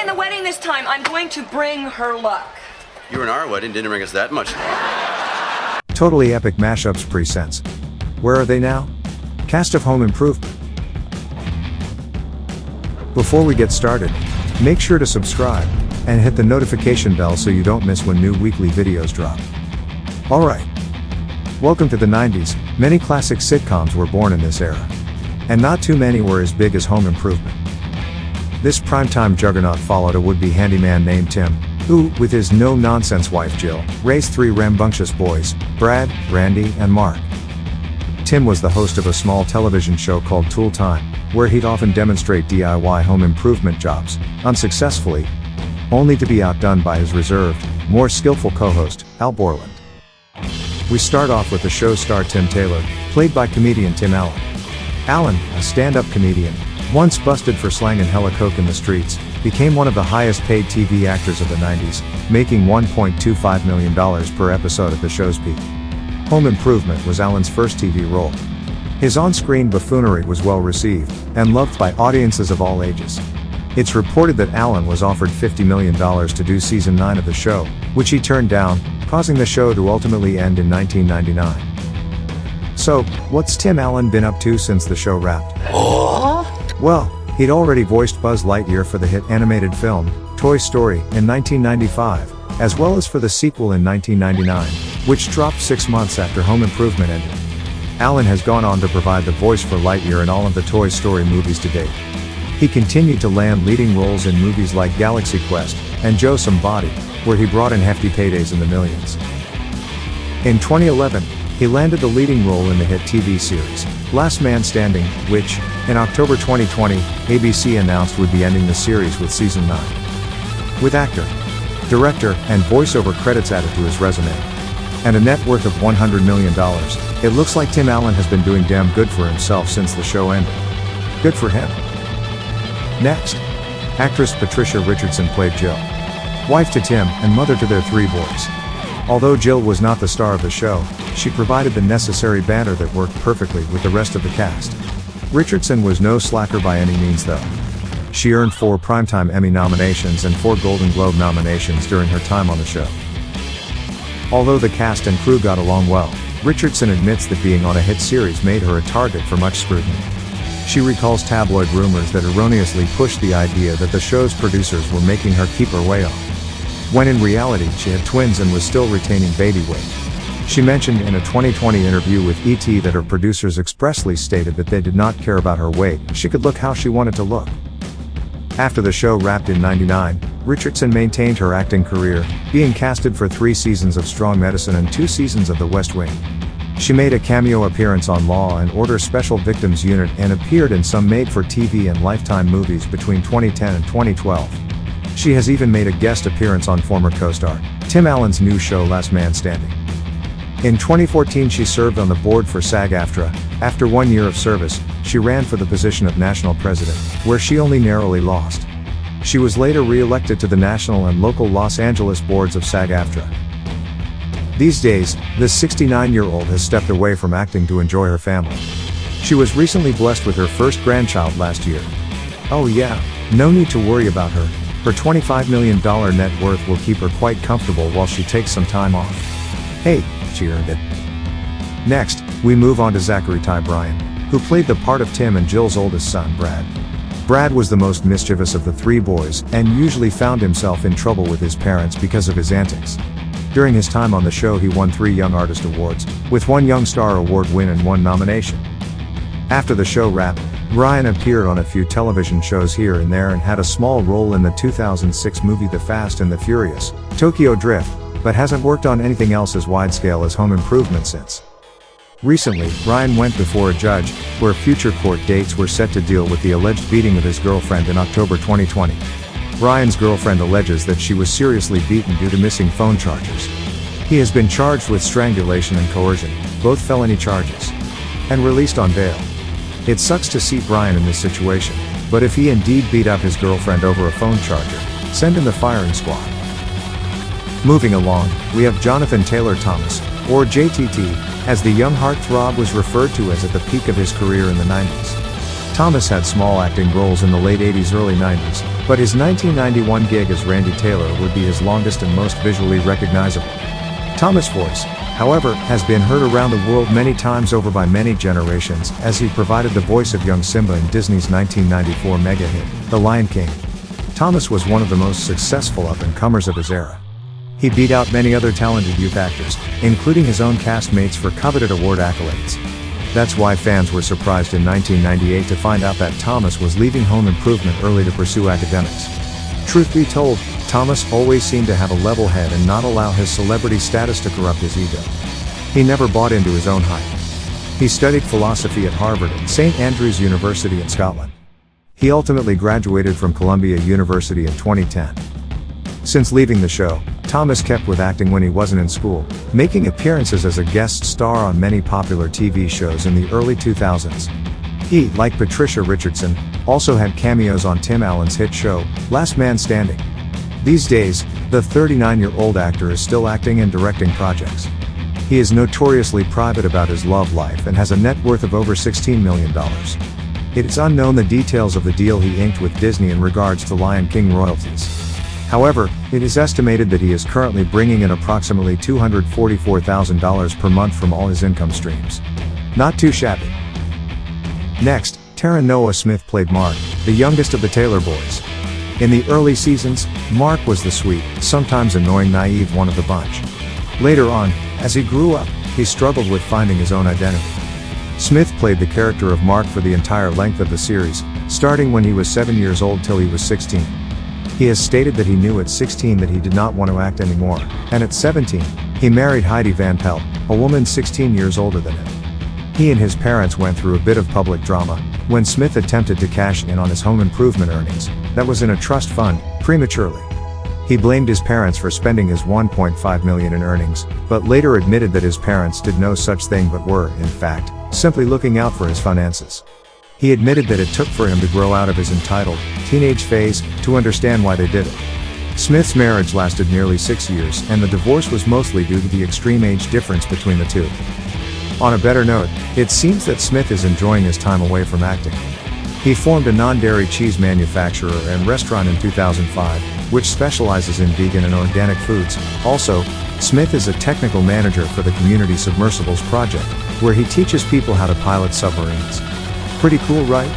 in the wedding this time. I'm going to bring her luck. You were in our wedding, didn't bring us that much. Totally epic mashups presents. Where are they now? Cast of Home Improvement. Before we get started, make sure to subscribe and hit the notification bell so you don't miss when new weekly videos drop. Alright. Welcome to the 90s. Many classic sitcoms were born in this era. And not too many were as big as Home Improvement. This primetime juggernaut followed a would-be handyman named Tim, who, with his no-nonsense wife Jill, raised three rambunctious boys, Brad, Randy, and Mark. Tim was the host of a small television show called Tool Time, where he'd often demonstrate DIY home improvement jobs, unsuccessfully, only to be outdone by his reserved, more skillful co-host, Al Borland. We start off with the show star Tim Taylor, played by comedian Tim Allen. Allen, a stand-up comedian, once busted for slanging hella coke in the streets, became one of the highest-paid TV actors of the 90s, making $1.25 million per episode at the show's peak. Home Improvement was Allen's first TV role. His on-screen buffoonery was well-received, and loved by audiences of all ages. It's reported that Allen was offered $50 million to do season 9 of the show, which he turned down, causing the show to ultimately end in 1999. So, what's Tim Allen been up to since the show wrapped? Well, he'd already voiced Buzz Lightyear for the hit animated film, Toy Story, in 1995, as well as for the sequel in 1999, which dropped 6 months after Home Improvement ended. Allen has gone on to provide the voice for Lightyear in all of the Toy Story movies to date. He continued to land leading roles in movies like Galaxy Quest and Joe Somebody, where he brought in hefty paydays in the millions. In 2011, he landed the leading role in the hit TV series, Last Man Standing, which, in October 2020, ABC announced would be ending the series with season 9. With actor, director, and voiceover credits added to his resume, and a net worth of $100 million, it looks like Tim Allen has been doing damn good for himself since the show ended. Good for him. Next, actress Patricia Richardson played Jill, wife to Tim and mother to their 3 boys. Although Jill was not the star of the show, she provided the necessary banter that worked perfectly with the rest of the cast. Richardson was no slacker by any means though. She earned 4 Primetime Emmy nominations and 4 Golden Globe nominations during her time on the show. Although the cast and crew got along well, Richardson admits that being on a hit series made her a target for much scrutiny. She recalls tabloid rumors that erroneously pushed the idea that the show's producers were making her keep her weight off, when in reality she had twins and was still retaining baby weight. She mentioned in a 2020 interview with ET that her producers expressly stated that they did not care about her weight, she could look how she wanted to look. After the show wrapped in '99, Richardson maintained her acting career, being casted for 3 seasons of Strong Medicine and 2 seasons of The West Wing. She made a cameo appearance on Law and Order Special Victims Unit and appeared in some made-for-TV and Lifetime movies between 2010 and 2012. She has even made a guest appearance on former co-star Tim Allen's new show Last Man Standing. In 2014 she served on the board for SAG-AFTRA. After 1 year of service, she ran for the position of national president, where she only narrowly lost. She was later re-elected to the national and local Los Angeles boards of SAG-AFTRA. These days, this 69-year-old has stepped away from acting to enjoy her family. She was recently blessed with her first grandchild last year. Oh yeah, no need to worry about her. Her $25 million net worth will keep her quite comfortable while she takes some time off. Hey, she earned it. Next, we move on to Zachary Ty Bryan, who played the part of Tim and Jill's oldest son, Brad. Brad was the most mischievous of the 3 boys, and usually found himself in trouble with his parents because of his antics. During his time on the show he won 3 Young Artist Awards, with 1 Young Star Award win and 1 nomination. After the show wrapped, Bryan appeared on a few television shows here and there and had a small role in the 2006 movie The Fast and the Furious, Tokyo Drift, but hasn't worked on anything else as wide-scale as Home Improvement since. Recently, Bryan went before a judge, where future court dates were set to deal with the alleged beating of his girlfriend in October 2020. Bryan's girlfriend alleges that she was seriously beaten due to missing phone chargers. He has been charged with strangulation and coercion, both felony charges, and released on bail. It sucks to see Bryan in this situation, but if he indeed beat up his girlfriend over a phone charger, send in the firing squad. Moving along, we have Jonathan Taylor Thomas, or JTT, as the young heartthrob was referred to as at the peak of his career in the 90s. Thomas had small acting roles in the late 80s, early 90s, But his 1991 gig as Randy Taylor would be his longest and most visually recognizable. Thomas' voice, however, has been heard around the world many times over by many generations, as he provided the voice of young Simba in Disney's 1994 mega hit, The Lion King. Thomas was one of the most successful up-and-comers of his era. He beat out many other talented youth actors, including his own castmates for coveted award accolades. That's why fans were surprised in 1998 to find out that Thomas was leaving home improvement early to pursue academics. Truth be told, Thomas always seemed to have a level head and not allow his celebrity status to corrupt his ego. He never bought into his own hype. He studied philosophy at Harvard and St. Andrews University in Scotland. He ultimately graduated from Columbia University in 2010. Since leaving the show, Thomas kept with acting when he wasn't in school, making appearances as a guest star on many popular TV shows in the early 2000s. He, like Patricia Richardson, also had cameos on Tim Allen's hit show, Last Man Standing. These days, the 39-year-old actor is still acting and directing projects. He is notoriously private about his love life and has a net worth of over $16 million. It is unknown the details of the deal he inked with Disney in regards to Lion King royalties. However, it is estimated that he is currently bringing in approximately $244,000 per month from all his income streams. Not too shabby. Next, Taron Noah Smith played Mark, the youngest of the Taylor boys. In the early seasons, Mark was the sweet, sometimes annoying naive one of the bunch. Later on, as he grew up, he struggled with finding his own identity. Smith played the character of Mark for the entire length of the series, starting when he was 7 years old till he was 16. He has stated that he knew at 16 that he did not want to act anymore, and at 17, he married Heidi Van Pelt, a woman 16 years older than him. He and his parents went through a bit of public drama when Smith attempted to cash in on his home improvement earnings, that was in a trust fund, prematurely. He blamed his parents for spending his $1.5 million in earnings, but later admitted that his parents did no such thing but were, in fact, simply looking out for his finances. He admitted that it took for him to grow out of his entitled, teenage phase, to understand why they did it. Smith's marriage lasted nearly 6 years, and the divorce was mostly due to the extreme age difference between the two. On a better note, it seems that Smith is enjoying his time away from acting. He formed a non-dairy cheese manufacturer and restaurant in 2005, which specializes in vegan and organic foods. Also, Smith is a technical manager for the Community Submersibles Project, where he teaches people how to pilot submarines. Pretty cool, right?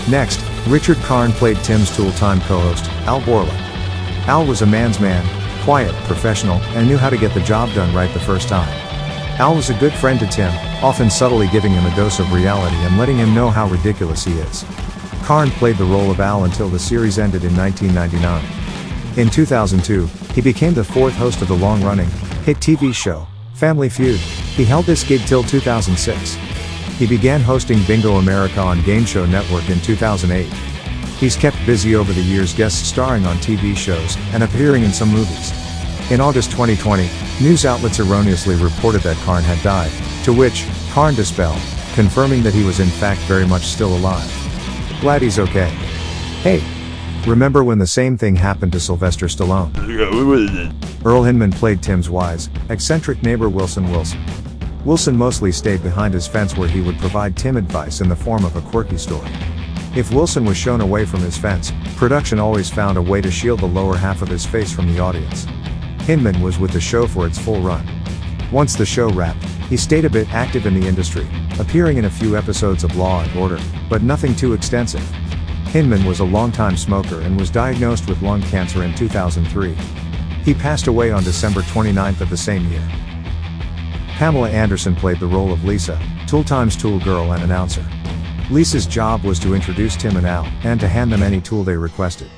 Next, Richard Karn played Tim's Tool-Time co-host, Al Borland. Al was a man's man, quiet, professional, and knew how to get the job done right the first time. Al was a good friend to Tim, often subtly giving him a dose of reality and letting him know how ridiculous he is. Karn played the role of Al until the series ended in 1999. In 2002, he became the fourth host of the long-running, hit TV show, Family Feud. He held this gig till 2006. He began hosting Bingo America on Game Show Network in 2008. He's kept busy over the years guest starring on TV shows and appearing in some movies. In August 2020, news outlets erroneously reported that Karn had died, to which Karn dispelled, confirming that he was in fact very much still alive. Glad he's okay. Hey, remember when the same thing happened to Sylvester Stallone? Earl Hindman played Tim's wise, eccentric neighbor Wilson Wilson. Wilson mostly stayed behind his fence where he would provide Tim advice in the form of a quirky story. If Wilson was shown away from his fence, production always found a way to shield the lower half of his face from the audience. Hindman was with the show for its full run. Once the show wrapped, he stayed a bit active in the industry, appearing in a few episodes of Law and Order, but nothing too extensive. Hindman was a longtime smoker and was diagnosed with lung cancer in 2003. He passed away on December 29th of the same year. Pamela Anderson played the role of Lisa, Tool-Time's tool girl and announcer. Lisa's job was to introduce Tim and Al, and to hand them any tool they requested.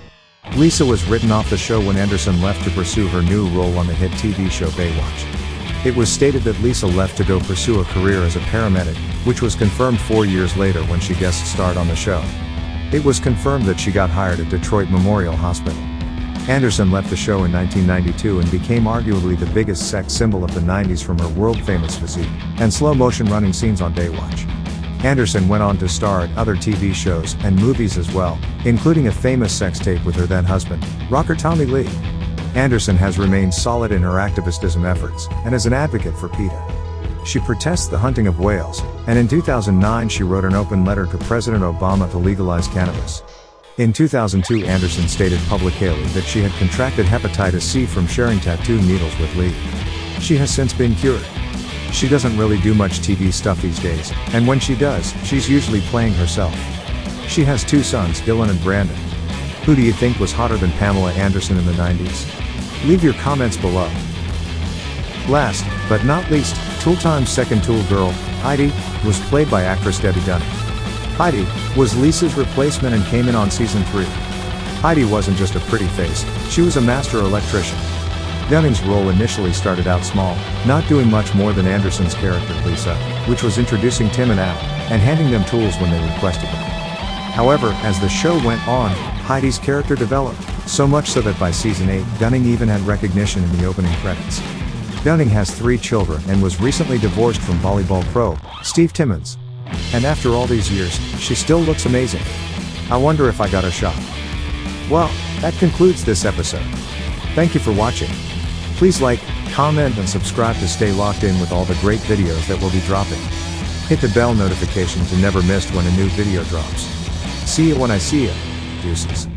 Lisa was written off the show when Anderson left to pursue her new role on the hit TV show Baywatch. It was stated that Lisa left to go pursue a career as a paramedic, which was confirmed 4 years later when she guest starred on the show. It was confirmed that she got hired at Detroit Memorial Hospital. Anderson left the show in 1992 and became arguably the biggest sex symbol of the 90s from her world-famous physique and slow-motion running scenes on Baywatch. Anderson went on to star at other TV shows and movies as well, including a famous sex tape with her then-husband, rocker Tommy Lee. Anderson has remained solid in her activism efforts and is an advocate for PETA. She protests the hunting of whales, and in 2009 she wrote an open letter to President Obama to legalize cannabis. In 2002, Anderson stated publicly that she had contracted hepatitis C from sharing tattoo needles with Lee. She has since been cured. She doesn't really do much TV stuff these days, and when she does, she's usually playing herself. She has 2 sons, Dylan and Brandon. Who do you think was hotter than Pamela Anderson in the 90s? Leave your comments below. Last, but not least, Tool Time's second Tool girl, Heidi, was played by actress Debbie Dunning. Heidi was Lisa's replacement and came in on season 3. Heidi wasn't just a pretty face, she was a master electrician. Dunning's role initially started out small, not doing much more than Anderson's character Lisa, which was introducing Tim and Al, and handing them tools when they requested them. However, as the show went on, Heidi's character developed, so much so that by season 8, Dunning even had recognition in the opening credits. Dunning has 3 children and was recently divorced from volleyball pro, Steve Timmons. And after all these years, she still looks amazing. I wonder if I got a shot. Well, that concludes this episode. Thank you for watching. Please like, comment and subscribe to stay locked in with all the great videos that we'll be dropping. Hit the bell notification to never miss when a new video drops. See you when I see you. Deuces.